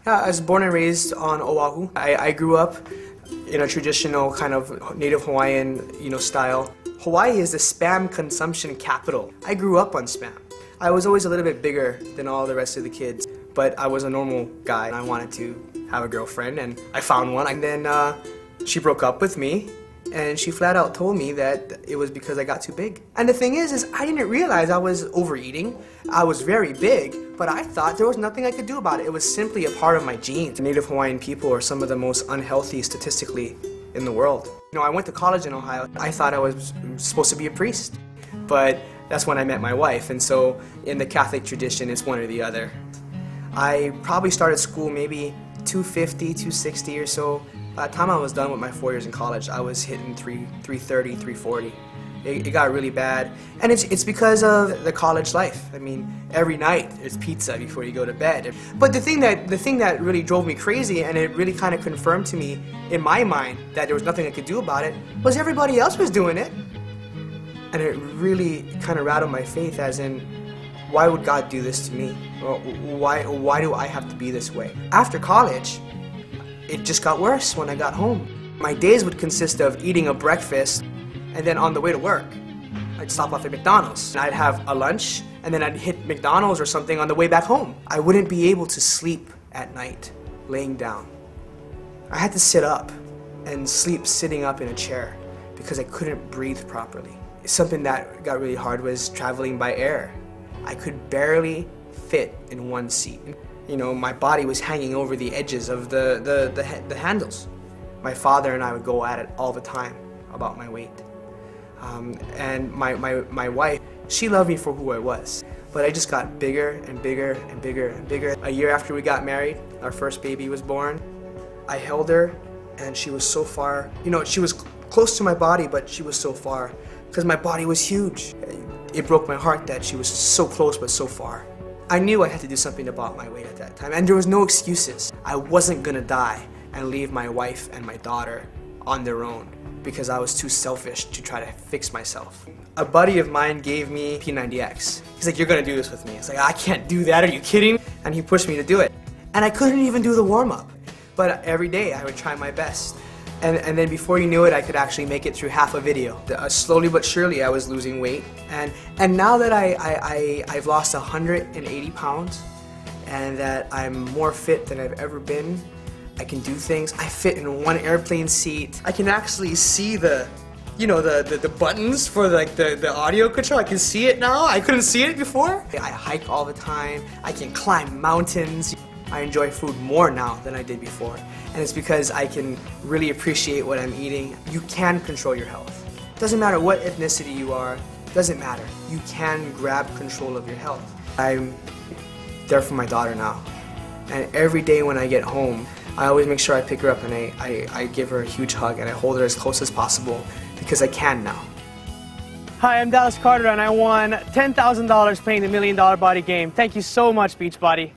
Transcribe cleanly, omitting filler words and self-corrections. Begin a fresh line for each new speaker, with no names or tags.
Yeah, I was born and raised on Oahu. I grew up in a traditional kind of native Hawaiian, style. Hawaii is the Spam consumption capital. I grew up on Spam. I was always a little bit bigger than all the rest of the kids, but I was a normal guy. I wanted to have a girlfriend, and I found one. And then she broke up with me, and she flat out told me that it was because I got too big. And the thing is I didn't realize I was overeating. I was very big, but I thought there was nothing I could do about it. It was simply a part of my genes. Native Hawaiian people are some of the most unhealthy statistically in the world. I went to college in Ohio. I thought I was supposed to be a priest, but that's when I met my wife, and so in the Catholic tradition, it's one or the other. I probably started school maybe 250, 260 or so. By the time I was done with my 4 years in college, I was hitting 330, 340. It got really bad, and it's because of the college life. I mean, every night it's pizza before you go to bed. But the thing that really drove me crazy, and it really kind of confirmed to me in my mind that there was nothing I could do about it, was everybody else was doing it. And it really kind of rattled my faith, as in, why would God do this to me? Well, why do I have to be this way? After college, it just got worse when I got home. My days would consist of eating a breakfast, and then on the way to work, I'd stop off at McDonald's. I'd have a lunch, and then I'd hit McDonald's or something on the way back home. I wouldn't be able to sleep at night, laying down. I had to sit up and sleep sitting up in a chair because I couldn't breathe properly. Something that got really hard was traveling by air. I could barely fit in one seat. My body was hanging over the edges of the handles. My father and I would go at it all the time about my weight. And my wife, she loved me for who I was. But I just got bigger and bigger and bigger and bigger. A year after we got married, our first baby was born. I held her, and she was so far. She was close to my body, but she was so far, because my body was huge. It broke my heart that she was so close but so far. I knew I had to do something about my weight at that time, and there was no excuses. I wasn't gonna die and leave my wife and my daughter on their own because I was too selfish to try to fix myself. A buddy of mine gave me P90X. He's like, "You're gonna do this with me." It's like, I can't do that, are you kidding? And he pushed me to do it. And I couldn't even do the warm-up. But every day I would try my best. And then before you knew it, I could actually make it through half a video. Slowly but surely, I was losing weight. And now that I've lost 180 pounds, and that I'm more fit than I've ever been, I can do things. I fit in one airplane seat. I can actually see the buttons for the audio control. I can see it now. I couldn't see it before. I hike all the time. I can climb mountains. I enjoy food more now than I did before. And it's because I can really appreciate what I'm eating. You can control your health. Doesn't matter what ethnicity you are, doesn't matter. You can grab control of your health. I'm there for my daughter now. And every day when I get home, I always make sure I pick her up and I give her a huge hug and I hold her as close as possible because I can now.
Hi, I'm Dallas Carter and I won $10,000 playing the $1 Million Body game. Thank you so much, Beachbody.